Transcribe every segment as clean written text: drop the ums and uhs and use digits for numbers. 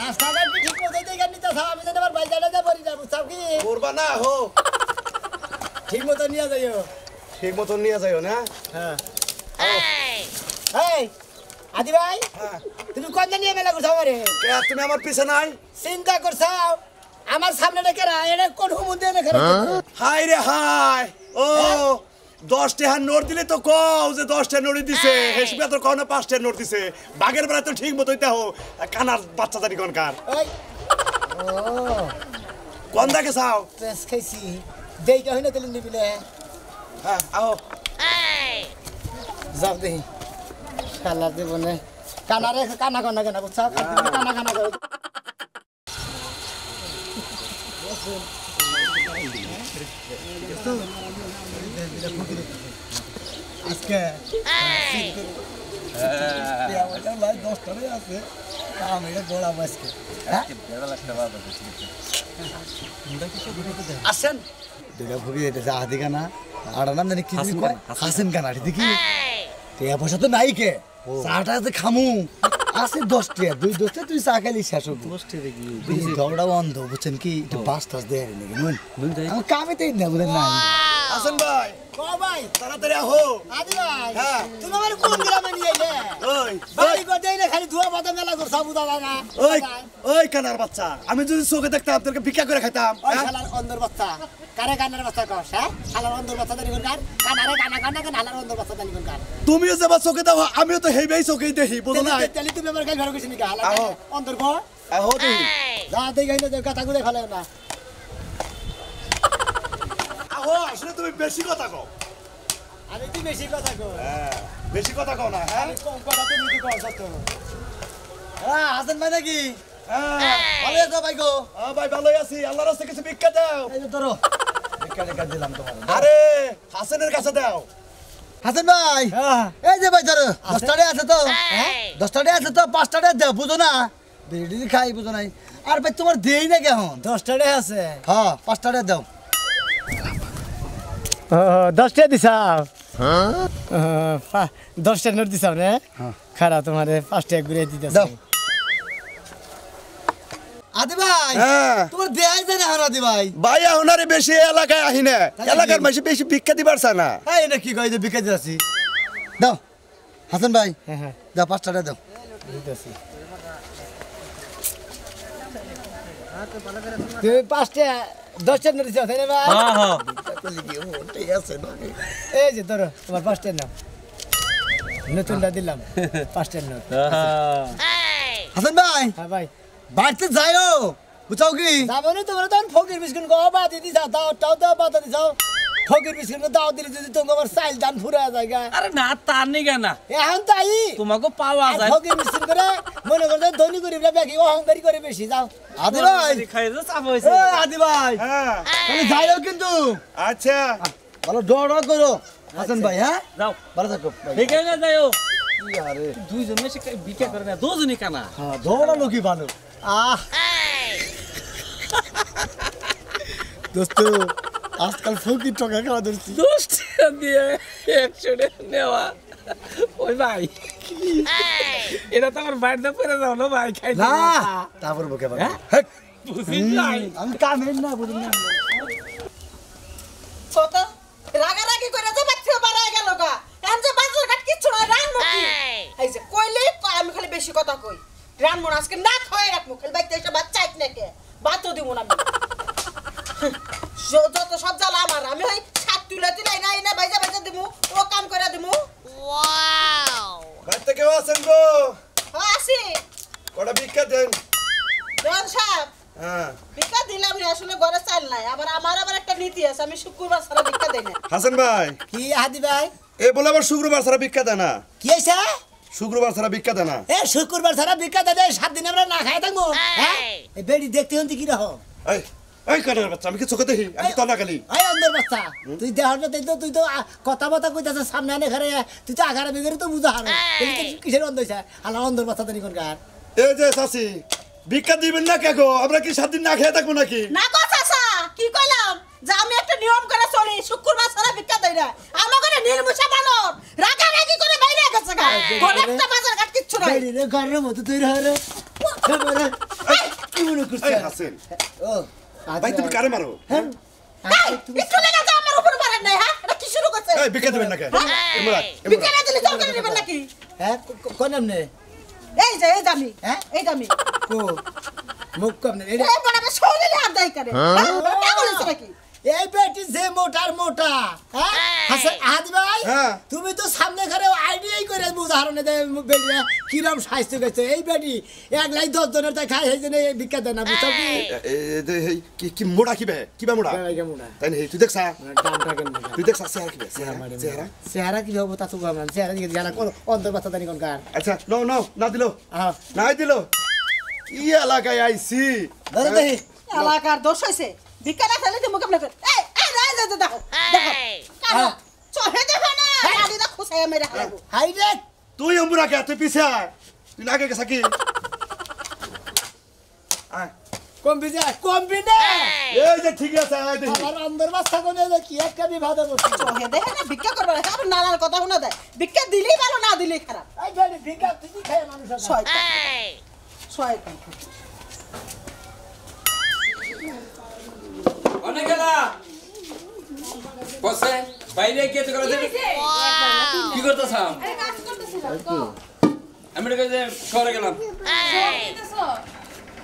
রাস্তাঘাট কি ঠিক মতো দেখে নিতে চাও আমি যেন আমার বাইজাটা যা বলি না বুঝছাও কি করবা না হো ঠিক মতো নিয়ে যাইও ঠিক মতো নিয়ে যাইও না হ্যাঁ এই আদি ভাই তুমি কোন নিয়ে মেলা করছো আমারে কে তুমি আমার পিছে নাই চিন্তা করছাও আমার সামনে রেখে রা এটা কোন হুমুন দিয়ে রেখে হাই রে হাই ও 10 টাকা নোট দিলে তো কও যে 10 টাকা নোট দিছে হেসবে তো কোন 5 টাকা নোট দিছে বাগের বেলা তো ঠিক মতোই দাও কানার বাচ্চা জানি কোনকার ওই ও কোন দাকে চাও পেস খাইছি দেইটা হইনা তেল নিবিলে হ্যাঁ আও যাও দেই শালা দেবনে কানারে কানা কানা কানা বুঝছাও কানা কানা করে আজকে আছে আমি গোড়া আজকে আসেন দুটা ভুগি যেতে যা হাতি কানা আর নাম জানি কি হাসেন কানা দেখি টিয়া পয়সা তো নাই কে চাটা যে খামু আছে 10 টাকা 2 10 তুই চা খাইলি শেষ হবো 10 টাকা কি দৌড়া বন্ধ বুঝছেন কি একটু বাস টাস দেয় নাকি নুন আমি কামে তেই না বুঝেন না হাসান ভাই ও ভাই তাড়াতাড়ি আহো আদি ভাই হ্যাঁ তুমি আমার কোন গ্রামে নিয়ে আইলে ওই বাড়ি করে দেই না খালি ধোয়া পাতা মেলা করছ বুঝা যায় না ওই ওই কানার বাচ্চা আমি যদি চোখে দেখতাম তোকে ভিক্ষা করে খাইতাম ওই শালার অন্দর বাচ্চা কারে কানার বাচ্চা কস হ্যাঁ শালার অন্দর বাচ্চা দানি কোন কার কানারে কানা কানা কান হালার অন্দর বাচ্চা দানি কোন কার তুমিও যে বা চোখে দাও আমিও তো হেবেই চোখেই দেখি বুঝো না তেলি তুমি আমার গাল ভর কইছিস নাকি হালা আহো। অন্দর কো আহো দেখি যা দেই গাইনা দে কথা গুলে ফেলে না আহো আসলে তুমি বেশি কথা কও আমি তুই বেশি কথা কই হ্যাঁ বেশি কথা কও না হ্যাঁ আমি কম কথা তুমি কি কইছ তো হ্যাঁ হাসান ভাই নাকি হ্যাঁ ভালো আছো ভাই গো ভাই ভালোই আছি আল্লাহর রাস্তায় কিছু ভিক্ষা দাও এই যে ধরো ভিক্ষা লেখা দিলাম তোমার আরে হাসানের কাছে দাও হাসান ভাই এই যে ভাই ধরো 10 টাকা আছে তো 10 টাকা আছে তো 5 টাকা দাও বুঝো না বিড়ি খাই বুঝো নাই আর ভাই তোমার দেই না কেমন 10 টাকা আছে হ্যাঁ 5 টাকা দাও 10 টাকা দিছাও হ্যাঁ 10 টাকা নোট দিছাও না খারাপ তোমারে 5 টাকা ঘুরে দিতেছ দাও আদি ভাই হ্যাঁ তোমার দেয়াই জানে আর আদি ভাই ভাই আহনারে বেশি এলাকায় আহি না এলাকার মাঝে বেশি ভিক্ষা দিবার চায় না এই এটা কি কই যে বিকে দিছি দাও হাসান ভাই হ্যাঁ দাও 5 টাকা দাও দিতেছি তুমি 5 টাকা 10 টাকা দিছো তাই না ভাই হ্যাঁ হ্যাঁ ঠিক আছে এই যে ধরো তোমার 5 টাকা নাও নতুনটা দিলাম 5 টাকা নোট হাসান ভাই হ্যাঁ ভাই বাড়তে যাইও বুঝাও কি যাবো না তোমরা তখন ফকির বিস্কুট গো বা দিদি যাও দাও টাও দাও বাতা দি যাও ফকির বিস্কুট দাও দিলে যদি তোমার আমার সাইল দান ফুরা যায় আরে না তার নি কেনা এখন তাই তোমাকে পাওয়া যায় ফকির বিস্কুট করে মনে করতে ধনী গরিবরা ব্যাকি অহংকারী করে বেশি যাও আদি ভাই খাইছে চাপ হইছে এই আদি ভাই হ্যাঁ তাহলে যাইও কিন্তু আচ্ছা ভালো ডর করো হাসান ভাই হ্যাঁ যাও ভালো থাকো ঠিক আছে যাইও কি আরে দুইজন মিশে ভিক্ষা করে না দুজনই কানা হ্যাঁ দৌড়ালো কি ভালো আহ দোস্ত আজকাল ফকির টাকা খাওয়া ধরছি 10 টাকা দিয়ে 100 টাকা নেওয়া ওই ভাই এটা তো আমার বাড়িতে পড়ে যাও না ভাই খাই না তারপর বকে ভাই বুঝিস নাই আমি কামেন না বুঝিস না কত রাগারাগি করে যে বাচ্চা বাড়ায় গেল গা এখন যে বাজার ঘাট কিচ্ছু না রান্না কি এই যে কইলে আমি খালি বেশি কথা কই রান্না আজকে না খাওয়াই রাখবো খালি বাইতে এসে বাচ্চা আইত নাকি বাতও দিব না আমি যত সব জ্বালা আমার আমি ওই ছাদ তুলে তুলে না বাইজা বাইজা দিব ও কাম করে দিব বাড়িতে কেউ আছেন গো আসি কটা ভিক্ষা দেন দেন সাহেব হ্যাঁ ভিক্ষা দিলাম না আসলে ঘরে চাল নাই আমার আবার একটা নীতি আছে আমি শুক্রবার ছাড়া ভিক্ষা দেই না হাসান ভাই কি আদি ভাই এ বলে আবার শুক্রবার ছাড়া ভিক্ষা দেয় না কি হইছে শুক্রবার ছাড়া ভিক্ষা দেয় না এ শুক্রবার ছাড়া বিকা দাদা 7 দিন আমরা না খাই থাকবো হ্যাঁ এই বেড়ি দেখতে হন্তি কি রহ এই এই কানার বাচ্চা আমি কি চোখে দেখি আমি তো না খালি এই অন্দর বাচ্চা তুই দেহর না তুই তো কথা কথা কইতাছ সামনে আনে ঘরে তুই তো আগারে বিগরে তো বুঝা হারো তুই তো কিসের অন্ধ হইছে আলা অন্দর বাচ্চা তানি কোন কার এই যে চাচি ভিক্ষা দিবেন না কে গো আমরা কি 7 দিন না খেয়ে থাকবো নাকি না গো চাচা কি কইলাম যে আমি একটা নিয়ম করে চলি শুক্রবার ছাড়া ভিক্ষা দেই না আমার ঘরে নীলমুষা বানর রাগারাগি করে বাইরে গেছে গা ঘরে একটা বাজার ঘাট কিচ্ছু নাই বেড়ি রে ঘরের মতো তুই রহ রে করছে এই হাসেন ও ভাই তুমি কারে মারো হ্যাঁ এই, একটু লেগে যা আমার উপর মারেন নাই, হ্যাঁ? এটা কি শুরু করছে? এই বিকা দেবেন না কেন এমরা ভিক্ষা না দিলে তরকারি নেবেন নাকি? হ্যাঁ কোন নামনে এই যে আমি, হ্যাঁ? এই যে আমি। কো মুখ কম না এই বড় আমার শরীরে হাত দেয় করে। হ্যাঁ? কে বলেছে নাকি? এই বেটি যে মোটার মোটা হ্যাঁ হাসান আহাদি ভাই হ্যাঁ। তুমি তো সামনে ঘরে আইডিয়াই করে উদাহরণে দেয় বেটি কিরম স্বাস্থ্য গেছে এই বেটি 1,10,000 জনের তাই খাই হয়েছে না এই ভিক্ষা দেয় না বুঝছো কি কি মোড়া কিবা মোড়া কেমন তাই না তুই দেখছা দামটা কেমন তুই দেখছা চেহারা কি চেহারা চেহারা কি হবো তা তো ভাবলাম চেহারা দিকে জানা কোন অন্তর বাচ্চা জানি কোন কার আচ্ছা নো নো না দিলো হ্যাঁ নাই দিলো ই এলাকায় আইছি ধরো দেখি এলাকার দোষ হয়েছে। ভিক্ষা না চাইলে তুই মুখে বলে, এই, এই, এই, দেখো, দেখো। কেন? হ্যাঁ। চোখে দেখো না, গাড়িটা খুঁচাইয়া মেরে হারাবো। হাই রে তুই এমরা কে তুই পিছে আয় তুই না আগে গেছা কি আয় কমবি না এই যে ঠিক আছে আয় দেখি আমার অন্তর বাচ্চা কোনে কি একটা বিবাদ করছে চোখে দেখে না, ভিক্ষা করবে না, আবার নানার কথা শোনা দেয়। ভিক্ষা দিলেই ভালো, না দিলেই খারাপ। এই বেটি ভিক্ষা তুই খায় মানুষ শয়তান। শয়তান। অনেক গেলা বসে বাইরে গিয়ে তো করে কি করতেছ আরে কাজ করতেছিলাম তো আমি যে শহরে গেলাম দেখতেছো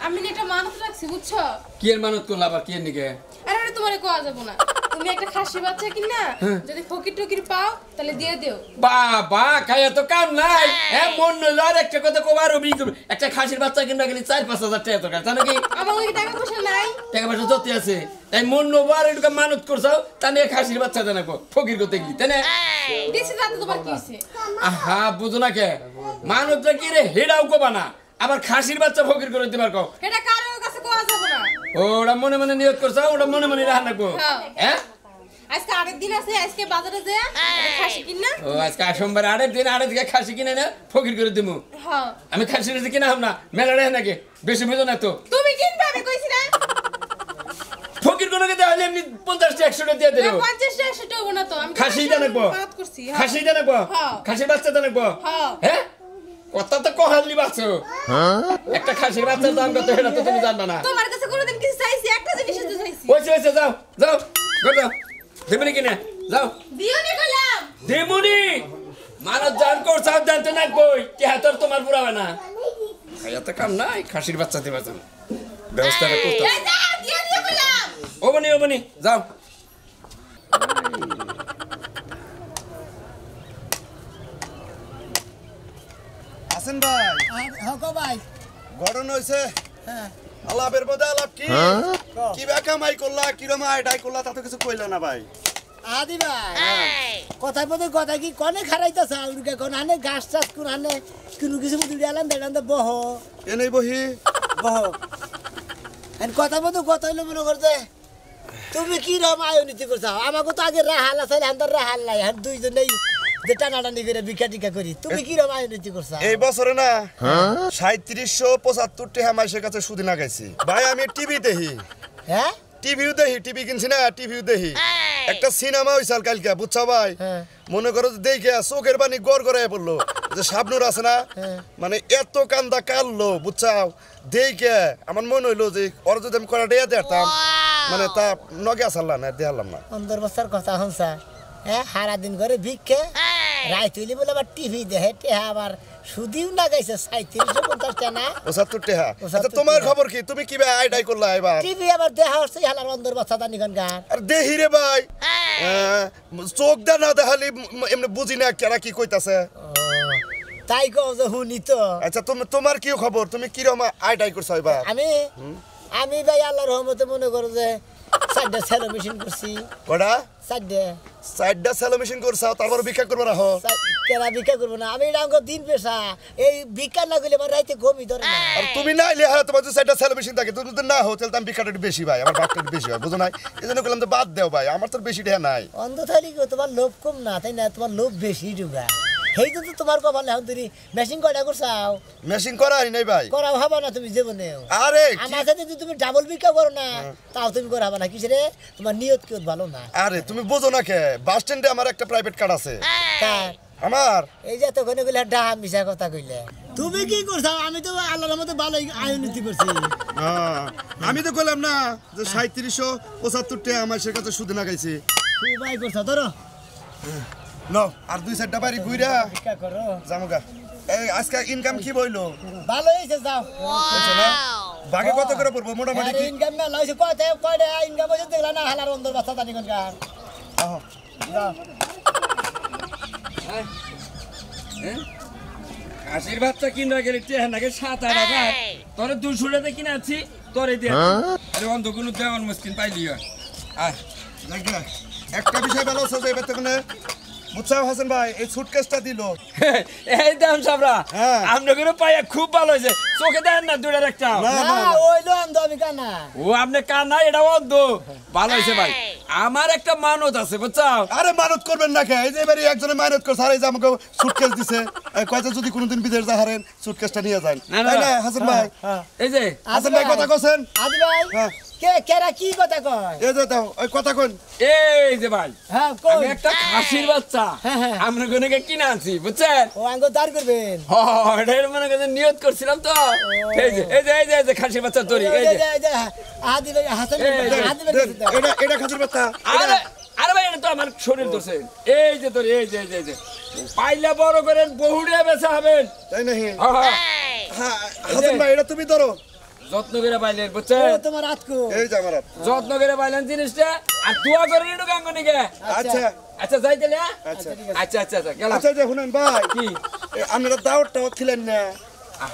আমি না একটা মানত রাখছি বুঝছো কি এর মানত করলা আবার কি এর নিকে আরে আরে তোমারে কোয়া যাব না তুমি একটা খাসি বাচ্চা কিনা যদি ফকির টকির পাও তাহলে দিয়ে দিও বাবা খাইয়া তো কাম নাই হ্যাঁ মন নইলো আর একটা কথা কবার একটা খাসির বাচ্চা কিনবা গেলে 4-5 হাজার টাকা তো জানো কি আমার ওই টাকা পয়সা নাই টাকা পয়সা যত আছে তাই মন নবো আর এটুকু মানত করছাও তা নিয়ে খাসির বাচ্চা জানাবো ফকির করতে গেলি তাই না দিছি যাতে তোমার কি হইছে আহা বুঝো না কে মানবটা কি রে হেডাও কোবা না আবার খাসির বাচ্চা ফকির করে দিবার কও এটা কারো কাছে কোয়া যাব না ওটা মনে মনে নিয়ত করছ ওটা মনে মনে রান্না কো হ্যাঁ আজকে আরেক দিন আছে আজকে বাজারে যা খাসি কিনা ও আজকে সোমবার আরেক দিন আরেক দিকে খাসি কিনে না ফকির করে দিমু হ্যাঁ আমি খাসি রেসে কিনা হব না মেলা রে নাকি বেশি বুঝো না তো তুমি কিনবে আমি কইছি না ফকির করে দিতে হলে এমনি 50-100 টাকা দিয়ে দিলো 50 100 টাকা না তো আমি খাসি জানাবো মানত করছি খাসি জানাবো হ্যাঁ। খাসির বাচ্চা জানাবো হ্যাঁ। হ্যাঁ কথা তো কহালি বাচ্চা একটা খাসির বাচ্চার দাম কত সেটা তো তুমি জানবা না তোমার কাছে কোনোদিন কিছু চাইছি একটা জিনিস তো চাইছি ওইছে যাও যাও ঘর যাও দেবনি কিনে যাও দিও নি কইলাম দেমুনি মানব জান কর সাব জানতে না কই কে হাতর তোমার পুরাবে না খাইয়াতে কাম নাই খাসির বাচ্চা দিবা জান ব্যবস্থাটা করতে এই যা দিও নি কইলাম ও বনি যাও হাসেন ভাই হ্যাঁ কো ভাই গড়ন হইছে হ্যাঁ আলাপের মধ্যে আলাপ কি কি কামাই করলা কিরম আইডাই করলা তা তো কিছু কইলা না ভাই আদি ভাই কথায় পথে কথা কি কনে খারাইতেছ উড়কে কোন আনে ঘাস চাষ কোন আনে কোনো কিছু মুদি আলাম দেড়ান বহ এনেই বহি বহ এন কথা পথে কথা হইলো মনে করতে তুমি কি রকম আয়োনীতি করছো আমাকে তো আগে রাহাল আছে হান্দার রাহাল নাই হান দুইজনেই যে টানাটানি করে ভিক্ষা টিকা করি তুমি কি রকম আয়োনীতি করছো এই বছরে না 3775 টাকা মাসের কাছে সুদি না গাইছি ভাই আমি টিভি দেখি হ্যাঁ টিভি কিনছি না টিভিও দেখি একটা সিনেমা হইছাল কালকে বুঝছো ভাই হ্যাঁ। মনে করো যে দেখে চোখের পানি গড় গড়ায় পড়লো যে শাবনুর আছে না হ্যাঁ। মানে এত কান্দা কাললো বুঝছাও দেখে আমার মনে হইলো যে ওর যদি আমি করা দিয়ে দেখতাম মানে তা নগে আসাল্লা না দেখালাম না অন্দর বস্তার কথা হনসা হ্যাঁ সারা দিন করে ভিক্ষে রায় তুলি বলে আবার টিভি দেখে টেহা আবার সুদিও না গাইছে 3750 টাকা না 75 টাকা 75 আচ্ছা তোমার টাকা। খবর কি তুমি কি ভাই আইডাই করলা এবার টিভি আবার দেখা হচ্ছে হালার অন্দর বস্তা দানি কোন গান আর দেহি রে ভাই চোখ দা না দেখালি এমনি বুঝি না কেরা কি কইতাছে তাই কও যে হুনি তো আচ্ছা তোমার কি খবর তুমি কিরম আইডাই করছো এবার আমি ভাই আল্লাহর রহমতে মনে করো যে 4টা সেলো মেশিন করছি কটা 4টা সেলো মেশিন করছো তারপর ভিক্ষা করবে রাখো কেরা ভিক্ষা করবো না আমি এটা দিন পেশা এই ভিক্ষা না করলে আমার রাইতে ঘুমই ধরে না আর তুমি না এলে হ্যাঁ তোমার যে 4টা সেলো মেশিন থাকে তুমি যদি না হো তাহলে আমি ভিক্ষাটা একটু বেশি ভাই আমার ভাগটা একটু বেশি হয় বুঝো নাই এই জন্য বললাম যে বাদ দেও ভাই আমার তো বেশি টাকা নাই অন্ধ থালি তোমার লোভ কম না তাই না তোমার লোভ বেশি ডুবা সেই তো তোমার কপালে এখন তুমি মেশিন কয়টা করছাও মেশিন করাই নাই ভাই করাও হবা না তুমি জীবনে আরে আমার সাথে যদি তুমি ডাবল ভিক্ষা করো না তাও তুমি করাবা না কিসে রে তোমার নিয়ত কেউ ভালো না আরে তুমি বোঝো না কে বাস স্ট্যান্ডে আমার একটা প্রাইভেট কার আছে তার আমার এই যে তখন কইলে ডাহা মিছা কথা কইলে তুমি কি করছ আমি তো আল্লাহর মতো ভালো আয়োনিতি করছি আমি তো কইলাম না যে 3775 টাকা আমার সে কাছে সুদ না গাইছে খুবই করছ ধরো নো আর 2-4টা বাড়ি ঘুইরা ভিক্ষা করো জামুগা এই আজকে ইনকাম কি বইলো ভালো হইছে যাও হইছে না বাকি কত করে পড়বো মোটামুটি কি ইনকাম না লইছে কয়টা ইনকাম হইছে দেখলা না হালার অন্দর বাচ্চা জানি কোন গান আহ যাও খাসির বাচ্চা কিনা গেলে টেহা নাকি 7-8 টাকা তোরে 200 টাকা কিনে আছি তোরে দিয়ে আরে অন্ধ কোনো দেওয়ার মুশকিল পাইলি আয় লাগা একটা বিষয় ভালো আছে যে এবার তখন বুঝছো হাসান ভাই এই সুটকেসটা দিলো এই দাম সাবরা হ্যাঁ। আপনাদের পায়া খুব ভালো হয়েছে চোখে দেন না দুইটার একটা না ওইলো অন্ধ আমি কানা ও আপনি কানা এটা অন্ধ ভালো হয়েছে ভাই আমার একটা মানত আছে বুঝছো আরে মানত করবেন না কে এই যে এবারে একজনে মানত করছে আর এই যে আমাকে সুটকেস দিছে কয়টা যদি কোনোদিন বিদেশ যা হারেন সুটকেসটা নিয়ে যান না, না, তাই না হাসান ভাই এই যে হাসান ভাই কথা কছেন আদি ভাই হ্যাঁ। কেরা কি কথা কয় এই যে দাও ওই কথা কোন এই যে ভাই হ্যাঁ আমি কই একটা খাসির বাচ্চা হ্যাঁ, হ্যাঁ। আমরা কোনকে কিনে আনছি বুঝছেন ও আঙ্গ দাঁড় করবেন এটার মনে কাছে নিয়ত করছিলাম তো এই যে খাসির বাচ্চা তৈরি এই যে আদি ভাই হাসান এই যে, আদি ভাই এটা খাজুর পাতা আরে আরে ভাই এটা তো আমার শরীর ধরছে এই যে তোর এই যে পাইলে বড় করেন বহুড়ে বেচা হবেন তাই নাকি হ্যাঁ হ্যাঁ হাসান ভাই এটা তুমি ধরো যত্ন করে পাইলেন ও বুঝছেন তোমার আতকো এই যে আমার হাত। যত্ন করে পাইলেন জিনিসটা আর তুয়া করে নিটো গাঙ্গ নিকে আচ্ছা আচ্ছা যাই তাহলে আচ্ছা আচ্ছা গেলাম আচ্ছা যে শুনেন ভাই কি আপনারা দাওয়াতটাও খিলেন না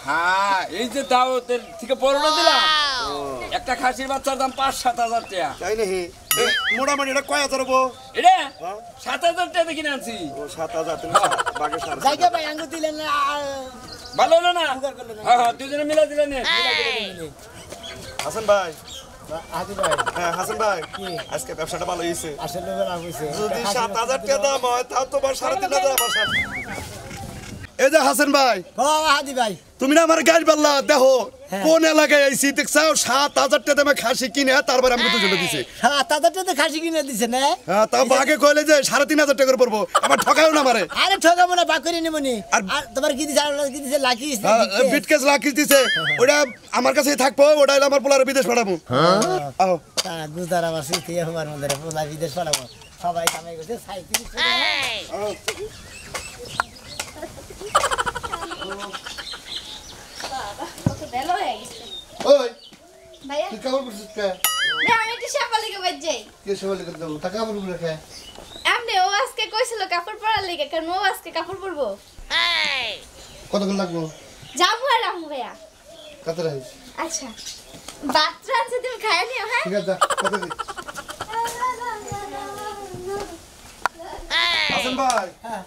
হ্যাঁ এই যে দাওয়াতের থেকে পরোটা দিলাম একটা খাসির বাচ্চার দাম 5-7 হাজার টাকা তাই নাকি এই মোটামুটি এটা কয় হাজার হবো এটা হ্যাঁ? 7,000 টাকা কিনে আনছি ও 7,000 তুমি বাকি 7,000 জায়গা ভাই আঙ্গ দিলেন না ভালো হলো না হ্যাঁ দুজনে মিলে দিলেন হাসান ভাই আদি ভাই হ্যাঁ হাসান ভাই কি? আজকে ব্যবসাটা ভালো হয়েছে আসলে বেলা হইছে যদি 7,000 টাকা দাম হয় তাও তোমার 3,500 আমার সাথে এই যে হাসান ভাই ও আদি ভাই তুমি না আমার গাড়ি পাল্লা দেখো হ্যাঁ। কোন এলাকায় আইছি দেখছাও 7,000 টাকা দামে খাসি কিনে তারপর আমাকে দুজনে দিছে 7,000 টাকা খাসি কিনে দিছে না হ্যাঁ তাও বাগে কইলে যে 3,500 টাকা করে পড়বো আমার ঠকায়ও না মারে আরে ঠকাবো না বাকরি নিমনি আর- আর তোমার কি দিছে আর কি দিছে লাকি বিটকেস লাকিস দিছে ওটা আমার কাছেই থাকবো ওটা হলো আমার পোলারে বিদেশ পাঠাবো আও গুজার আমার স্মৃতি আমার মধ্যে পোলা বিদেশ পাঠাবো সবাই কামাই করছে 37 টাকা আও। কত বেলা হয়ে গেছে ওই ভাইয়া তুই কাপড় পরছিস কে? না আমি একটু সাপা লেগে বাজ যাই কে সবাই লিখে দেবো তা কাপড় পরে কে? আপনি ও আজকে কইছিল কাপড় পরার লেগে কারণ ও আজকে কাপড় পরবো কতক্ষণ লাগবো? যাবো আর রামু ভাইয়া কত রাখিস? আচ্ছা বাচ্চা আছে তুমি খাইয়া নিও হ্যাঁ ঠিক আছে, কত দিস? হাসান ভাই হ্যাঁ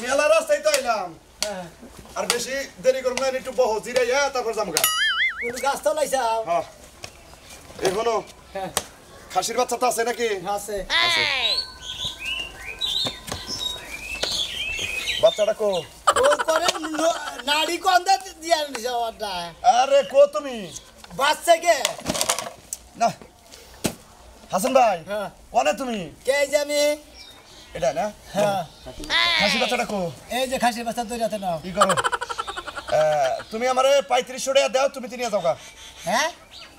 মেলা রাস্তায় তো আইলাম হ্যাঁ আর বেশি দেরি করবো না একটু বহু জিরাইয়া তারপর যামগা কোন গাছ তো লাইছাও হ্যাঁ এখনো হ্যাঁ খাসির বাচ্চা তো আছে নাকি আছে বাচ্চাটা কো ওই করে নাড়ি কন্দা দিয়া নিছে ওটা আরে কো তুমি বাচ্চা কে না হাসান ভাই হ্যাঁ কোনে তুমি কে যে আমি এটা না হ্যাঁ খাসি বাচ্চাটা কো এই যে খাসি বাচ্চা তৈরি হতে নাও কি করো তুমি আমারে 3500 টাকা দাও তুমি নিয়ে যাও গা হ্যাঁ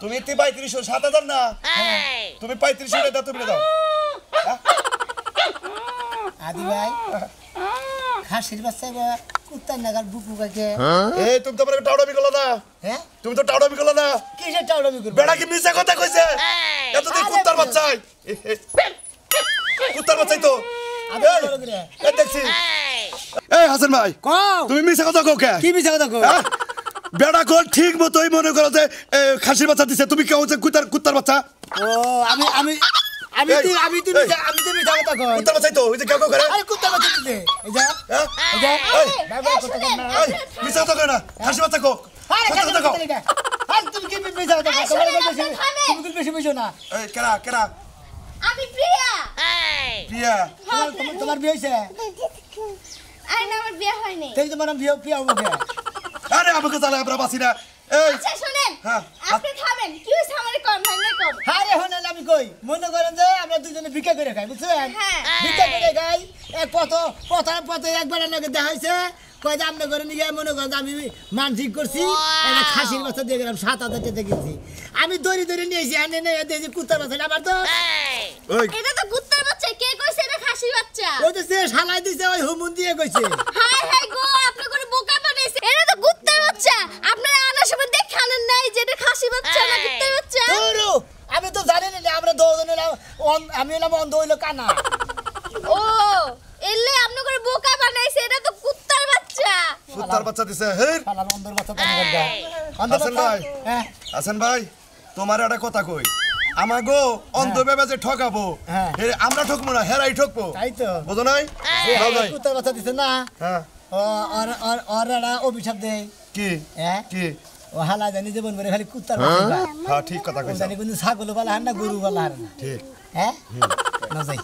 তুমি 3500 7,000 না তুমি 3500 টাকা দাও তুমি দাও আদি ভাই খাসির বাচ্চা বা কুত্তার নাগাল বুকু কাকে এই তুমি তো আমারে টাউডামি করলা না হ্যাঁ তুমি তো টাউডামি করলা না কিসের টাউডামি করবে বেড়া কি মিছা কথা কইছে এতদিন কুত্তার বাচ্চাই কুত্তার বাচ্চাই তো আদি এই, বলো করে এই দেখছি এই হাসান ভাই কও তুমি মিছা কথা কও কে কি মিছা কথা কও হ্যাঁ? বেড়া কল ঠিক মতোই মনে করো যে খাসির বাচ্চা দিছে তুমি কেউ হচ্ছে কুত্তার বাচ্চা ও আমি আমি আমি এই, তো আমি তো এই। আমি তো মিছা কথা কই কুত্তার বাচ্চাই তো ওই যে কেউ কেউ করে আরে কুত্তার বাচ্চা দিতে এই যা হ্যাঁ? এই যা এই, বাবা কথা কই না এই, মিছা কথা কয় না খাসির বাচ্চা কো আরে সত্য কথা কও আরে তুমি কি মিছা কথা কও তোমার বেশি তুমি কি বেশি বুঝো না এই কেরা আমি প্রিয়া প্রিয়া তোমার বিয়ে হইছে আরে না আমার বিয়ে হয়নি তাই তোমার নাম বিয়ে বিয়ে হবে আরে আমাকে তাহলে আমরা বাসি না এই আচ্ছা শুনেন হ্যাঁ। আপনি থামেন কি হইছে আমারে কম ভাঙে কম আরে হন আমি কই মনে করেন যে আমরা দুজনে ভিক্ষা করে খাই বুঝছেন ভিক্ষা করে খাই এক পথে একবার নাকি দেখা হয়েছে কয় যে আপনি করে নিয়ে মনে করেন আমি মানসিক করছি একটা খাসির বাচ্চা দিয়ে গেলাম 7,000 টাকা দেখেছি আমি দড়ি নিয়েছি আনে দেখছি কুত্তার বাচ্চা আমার তো এটা তো কুত্তার বাচ্চা কে কইছে এটা খাসির বাচ্চা ওই তো সে শালাই দিছে ওই হুমুন দিয়ে কইছে হাই হাই গো আপনি করে বোকা বানাইছে এটা তো কুত্তার বাচ্চা আপনারা আনার সময় দেখানেন নাই যে এটা খাসি বাচ্চা না কুত্তার বাচ্চা ধরো আমি তো জানি না আমরা দুজনে আমি হলাম অন্ধ হইলো কানা ও এলে আপনি করে বোকা বানাইছে এটা তো কুত্তার বাচ্চা কুত্তার বাচ্চা দিছে হেই শালার অন্ধর বাচ্চা তো নিগা হাসান ভাই হ্যাঁ হাসান ভাই তোমার একটা কথা কই আমাগো অন্ধ ভেবে যে ঠকাবো হ্যাঁ। আমরা ঠকবো না হেরাই ঠকবো তাই তো বুঝো নাই যাও যাই। কুত্তার বাচ্চা দিছে না হ্যাঁ ওর একটা অভিশাপ দেয় কি হ্যাঁ কি ও হালা জানি জীবন করে খালি কুত্তার বাচ্চা খায়। হ্যাঁ ঠিক কথা ও কইছ জানি কিন্তু ছাগল বালা হার না গরু বালা হার না ঠিক হ্যাঁ না যাই